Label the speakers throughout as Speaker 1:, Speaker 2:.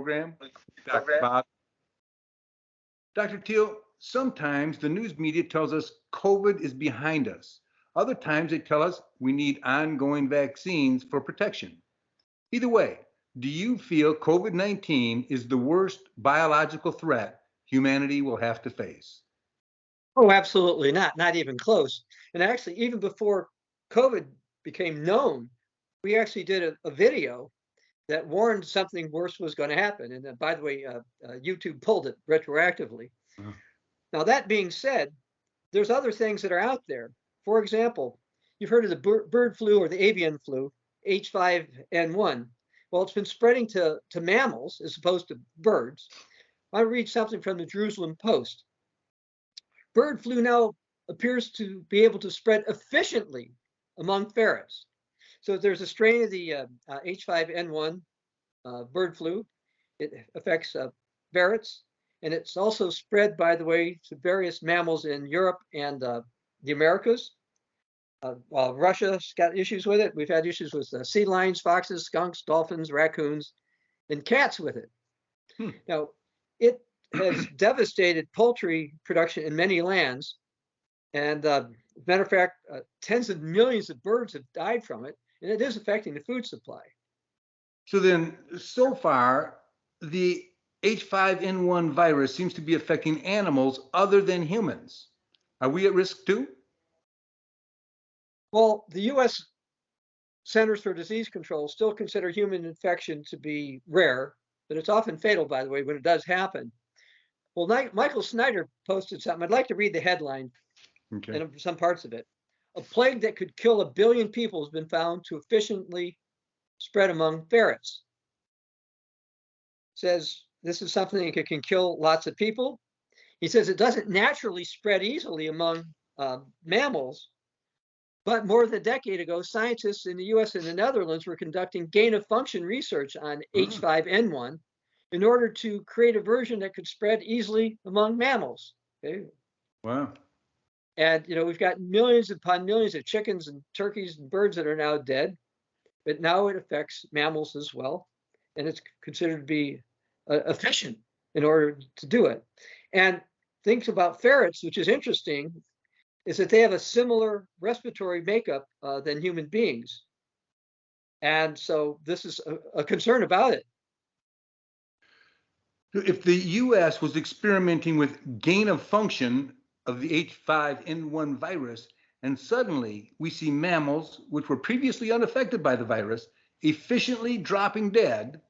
Speaker 1: program. Dr. Bob. Dr. Thiel, sometimes the news media tells us COVID is behind us. Other times they tell us we need ongoing vaccines for protection. Either way, do you feel COVID-19 is the worst biological threat humanity will have to face?
Speaker 2: Oh, absolutely not. Not even close. And actually, even before COVID became known, we actually did a video that warned something worse was going to happen. And by the way, YouTube pulled it retroactively. Uh-huh. Now, that being said, there's other things that are out there. For example, you've heard of the bird flu or the avian flu, H5N1. Well, it's been spreading to mammals as opposed to birds. I read something from the Jerusalem Post. Bird flu now appears to be able to spread efficiently among ferrets. So there's a strain of the H5N1 bird flu. It affects ferrets, and it's also spread, by the way, to various mammals in Europe and the Americas. Russia's got issues with it. We've had issues with sea lions, foxes, skunks, dolphins, raccoons, and cats with it. Now, it has devastated poultry production in many lands. And matter of fact, tens of millions of birds have died from it, and it is affecting the food supply.
Speaker 1: So then, so far, the H5N1 virus seems to be affecting animals other than humans. Are we at risk too?
Speaker 2: Well, the U.S. Centers for Disease Control still consider human infection to be rare, but it's often fatal, by the way, when it does happen. Well, Michael Snyder posted something. I'd like to read the headline and some parts of it. A plague that could kill 1 billion people has been found to efficiently spread among ferrets. Says this is something that can kill lots of people. He says it doesn't naturally spread easily among mammals, but more than a decade ago, scientists in the US and the Netherlands were conducting gain-of-function research on H5N1 in order to create a version that could spread easily among mammals. Okay?
Speaker 1: Wow.
Speaker 2: And, we've got millions upon millions of chickens and turkeys and birds that are now dead, but now it affects mammals as well. And it's considered to be efficient in order to do it. And things about ferrets, which is interesting, is that they have a similar respiratory makeup than human beings. And so this is a concern about it.
Speaker 1: If the US was experimenting with gain of function of the H5N1 virus, and suddenly we see mammals, which were previously unaffected by the virus, efficiently dropping dead,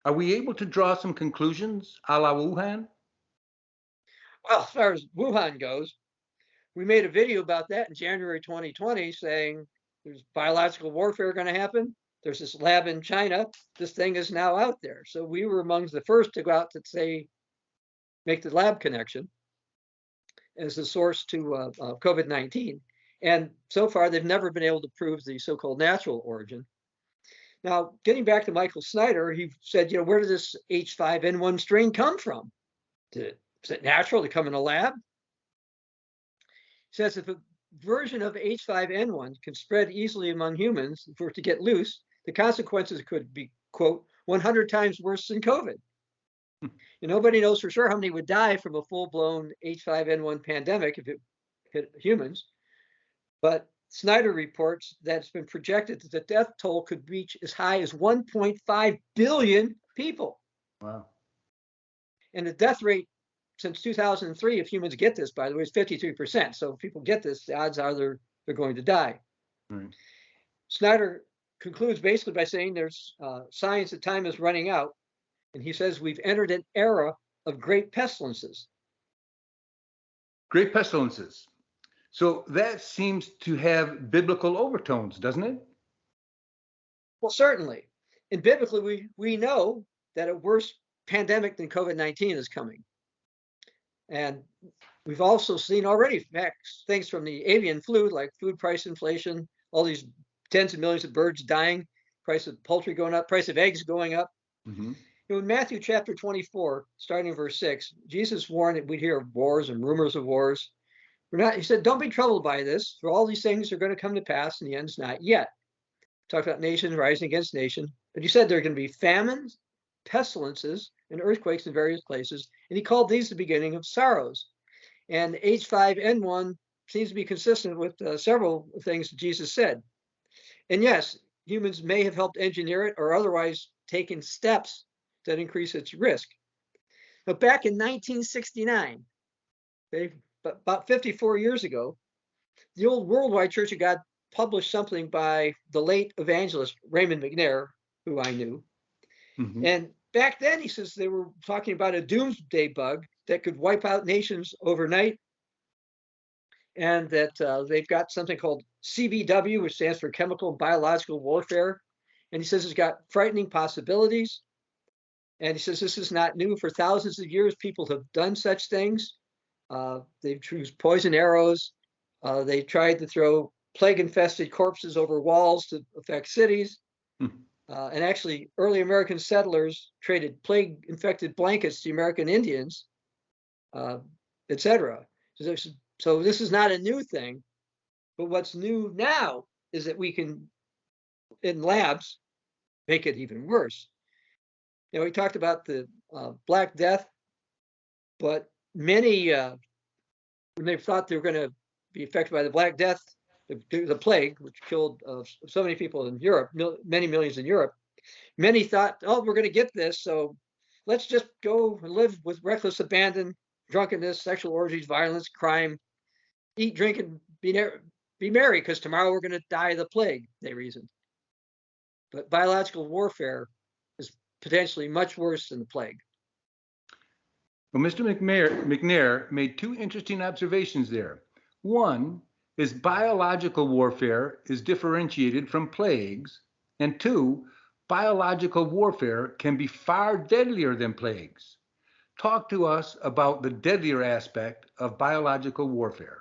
Speaker 1: are we able to draw some conclusions a la Wuhan?
Speaker 2: Well, as far as Wuhan goes, we made a video about that in January 2020 saying there's biological warfare going to happen. There's this lab in China. This thing is now out there. So we were among the first to go out to say, make the lab connection as the source to COVID-19. And so far, they've never been able to prove the so-called natural origin. Now, getting back to Michael Snyder, he said, where did this H5N1 strain come from? Is it natural to come in a lab? He says if a version of H5N1 can spread easily among humans, for it to get loose, the consequences could be, quote, 100 times worse than COVID. Nobody knows for sure how many would die from a full-blown H5N1 pandemic if it hit humans. But Snyder reports that it's been projected that the death toll could reach as high as 1.5 billion people.
Speaker 1: Wow. And
Speaker 2: the death rate since 2003, if humans get this, by the way, is 53%. So if people get this, the odds are they're going to die.
Speaker 1: Right.
Speaker 2: Snyder concludes basically by saying there's signs that time is running out. And he says we've entered an era of great pestilences.
Speaker 1: Great pestilences. So that seems to have biblical overtones, doesn't it?
Speaker 2: Well, certainly. And biblically, we know that a worse pandemic than COVID-19 is coming. And we've also seen already things from the avian flu, like food price inflation, all these tens of millions of birds dying, price of poultry going up, price of eggs going up.
Speaker 1: Mm-hmm.
Speaker 2: In Matthew chapter 24, starting in verse 6, Jesus warned that we'd hear of wars and rumors of wars. He said, don't be troubled by this, for all these things are going to come to pass, and the end's not yet. Talked about nations rising against nation. But he said there are going to be famines, pestilences and earthquakes in various places, and he called these the beginning of sorrows. And H5N1 seems to be consistent with several things Jesus said. And yes, humans may have helped engineer it or otherwise taken steps that increase its risk. But back in 1969, about 54 years ago, the old Worldwide Church of God published something by the late evangelist Raymond McNair, who I knew.
Speaker 1: Mhm.
Speaker 2: And back then, he says they were talking about a doomsday bug that could wipe out nations overnight, and that they've got something called CBW, which stands for chemical and biological warfare. And he says it's got frightening possibilities. And he says this is not new. For thousands of years, people have done such things. They've used poison arrows. They tried to throw plague-infested corpses over walls to affect cities.
Speaker 1: Hmm.
Speaker 2: And actually, early American settlers traded plague-infected blankets to American Indians, etc. So this is not a new thing. But what's new now is that we can, in labs, make it even worse. You know, we talked about the Black Death, but many, when they thought they were going to be affected by the Black Death, the plague, which killed so many people in Europe, many millions in Europe, many thought, oh, we're going to get this, so let's just go and live with reckless abandon, drunkenness, sexual orgies, violence, crime, eat, drink, and be merry, because tomorrow we're going to die of the plague, they reasoned. But biological warfare is potentially much worse than the plague.
Speaker 1: Well, Mr. McNair made two interesting observations there. One is biological warfare is differentiated from plagues, and two, biological warfare can be far deadlier than plagues. Talk to us about the deadlier aspect of biological warfare.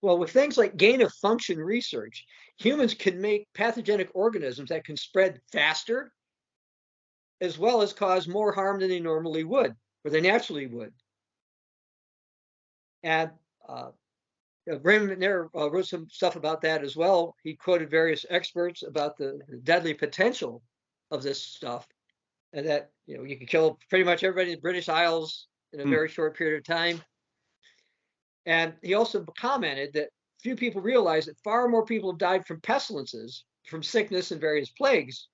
Speaker 2: Well, with things like gain of function research, humans can make pathogenic organisms that can spread faster, as well as cause more harm than they normally would, or they naturally would. And Raymond McNair wrote some stuff about that as well. He quoted various experts about the deadly potential of this stuff, and that you can kill pretty much everybody in the British Isles in a very short period of time. And he also commented that few people realize that far more people have died from pestilences, from sickness and various plagues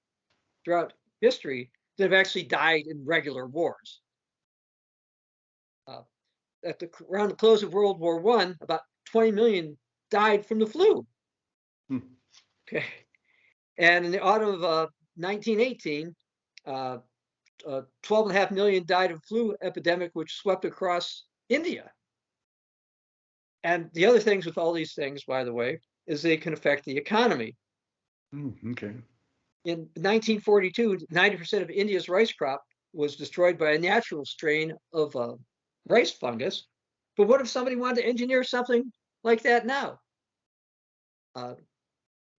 Speaker 2: throughout history that have actually died in regular wars. Around the close of World War I, about 20 million died from the flu. Okay. And in the autumn of 1918, 12.5 million died of flu epidemic, which swept across India. And the other things with all these things, by the way, is they can affect the economy.
Speaker 1: Okay.
Speaker 2: In 1942, 90% of India's rice crop was destroyed by a natural strain of rice fungus. But what if somebody wanted to engineer something like that now?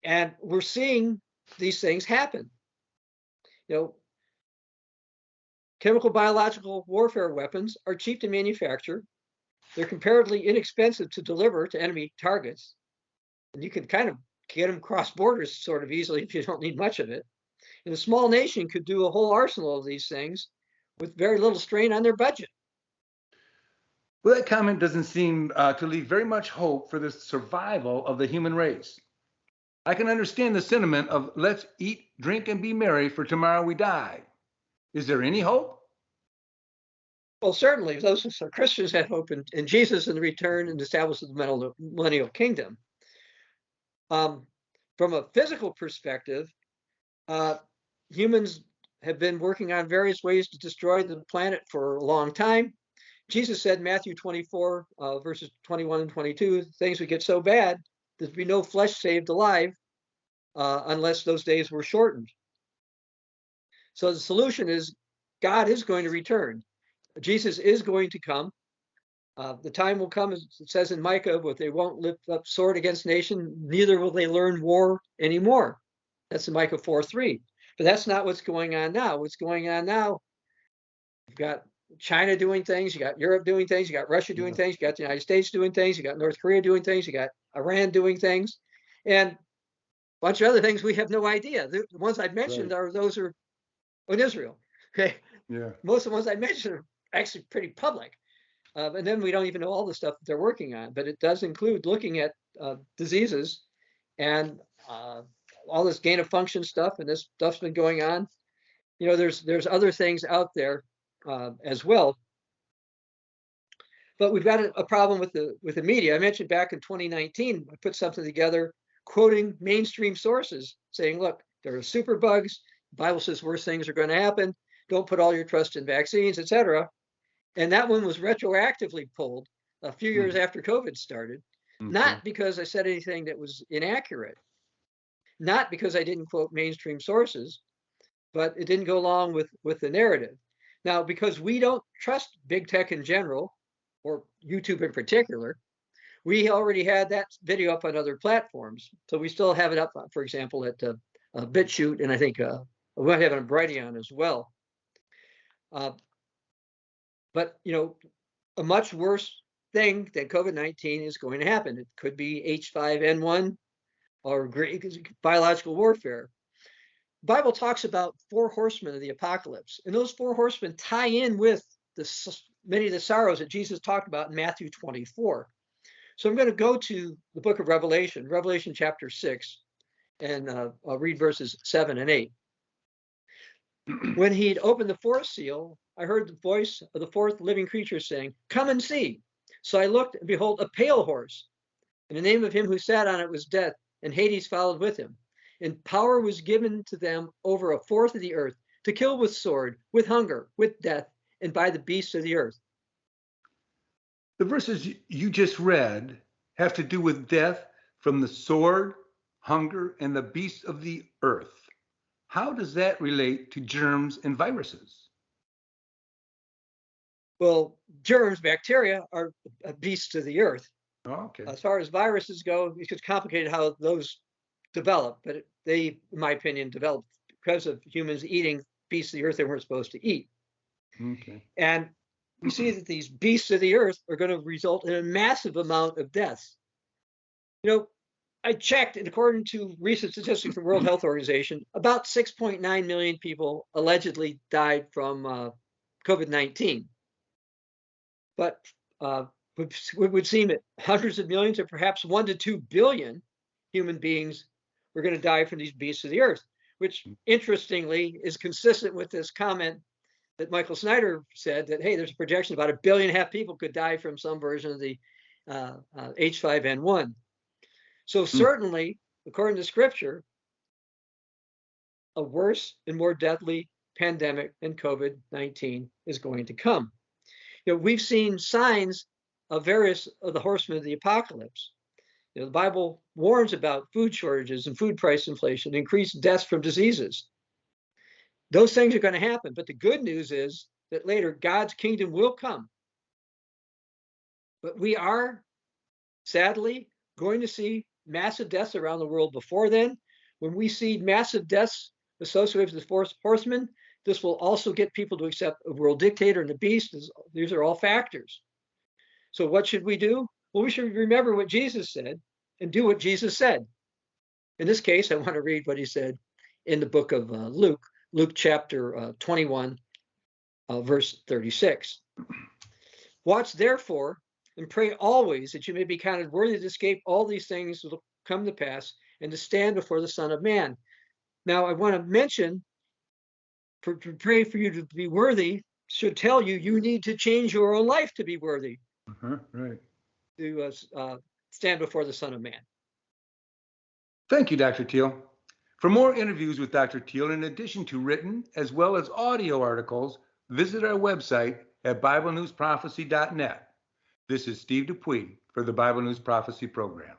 Speaker 2: And we're seeing these things happen. Chemical biological warfare weapons are cheap to manufacture. They're comparatively inexpensive to deliver to enemy targets. And you can kind of get them cross borders sort of easily if you don't need much of it. And a small nation could do a whole arsenal of these things with very little strain on their budget.
Speaker 1: Well, that comment doesn't seem to leave very much hope for the survival of the human race. I can understand the sentiment of let's eat, drink, and be merry, for tomorrow we die. Is there any hope?
Speaker 2: Well, certainly, those who are Christians have hope in Jesus and the return and establishment of the millennial kingdom. From a physical perspective, humans have been working on various ways to destroy the planet for a long time. Jesus said in Matthew 24, verses 21 and 22, things would get so bad, there'd be no flesh saved alive unless those days were shortened. So the solution is God is going to return. Jesus is going to come. The time will come, as it says in Micah, but they won't lift up sword against nation, neither will they learn war anymore. That's in Micah 4:3. But that's not what's going on now. What's going on now, you've got China doing things, you got Europe doing things, you got Russia doing things, you got the United States doing things, you got North Korea doing things, you got Iran doing things, and a bunch of other things we have no idea. The ones I've mentioned are in Israel. Okay,
Speaker 1: Yeah.
Speaker 2: most of the ones I mentioned are actually pretty public. And then we don't even know all the stuff that they're working on, but it does include looking at diseases and all this gain of function stuff, and this stuff's been going on. You know, there's other things out there as well. But we've got a problem with the media. I mentioned back in 2019, I put something together quoting mainstream sources saying, look, there are super bugs. The Bible says worse things are going to happen. Don't put all your trust in vaccines, etc. And that one was retroactively pulled a few years after COVID started, not because I said anything that was inaccurate, not because I didn't quote mainstream sources, but it didn't go along with the narrative. Now, because we don't trust big tech in general, or YouTube in particular, we already had that video up on other platforms. So we still have it up, for example, at BitChute, and I think we might have it on Brighteon as well. But, you know, a much worse thing than COVID-19 is going to happen. It could be H5N1 or biological warfare. The Bible talks about 4 horsemen of the apocalypse, and those 4 horsemen tie in with many of the sorrows that Jesus talked about in Matthew 24. So I'm going to go to the book of Revelation, Revelation chapter 6, and I'll read verses 7 and 8. When he'd opened the 4th seal, I heard the voice of the 4th living creature saying, come and see. So I looked, and behold, a pale horse, and the name of him who sat on it was Death, and Hades followed with him. And power was given to them over 1/4 of the earth to kill with sword, with hunger, with death, and by the beasts of the earth.
Speaker 1: The verses you just read have to do with death from the sword, hunger, and the beasts of the earth. How does that relate to germs and viruses?
Speaker 2: Well, germs, bacteria, are beasts of the earth.
Speaker 1: Oh, okay.
Speaker 2: As far as viruses go, it's complicated how those develop, but they, in my opinion, developed because of humans eating beasts of the earth they weren't supposed to eat.
Speaker 1: Okay.
Speaker 2: And we see that these beasts of the earth are going to result in a massive amount of deaths. You know, I checked, and according to recent statistics from the World Health Organization, about 6.9 million people allegedly died from COVID-19. But it would seem that hundreds of millions, or perhaps 1 to 2 billion human beings were going to die from these beasts of the earth, which interestingly is consistent with this comment that Michael Snyder said that, hey, there's a projection about 1.5 billion people could die from some version of the H5N1. So certainly, according to scripture, a worse and more deadly pandemic than COVID-19 is going to come. You know, we've seen signs of various of the horsemen of the apocalypse. You know, the Bible warns about food shortages and food price inflation, increased deaths from diseases. Those things are going to happen, but the good news is that later God's kingdom will come. But we are, sadly, going to see massive deaths around the world before then. When we see massive deaths associated with the horsemen, this will also get people to accept a world dictator and the beast. These are all factors. So what should we do? Well, we should remember what Jesus said and do what Jesus said. In this case, I want to read what he said in the book of Luke, Luke chapter 21, verse 36. Watch therefore and pray always that you may be counted worthy to escape all these things that will come to pass and to stand before the Son of Man. Now, I want to mention, to pray for you to be worthy should tell you you need to change your own life to be worthy.
Speaker 1: Right.
Speaker 2: To stand before the Son of Man.
Speaker 1: Thank you, Dr. Thiel. For more interviews with Dr. Thiel, in addition to written as well as audio articles, visit our website at BibleNewsProphecy.net. This is Steve Dupuie for the Bible News Prophecy Program.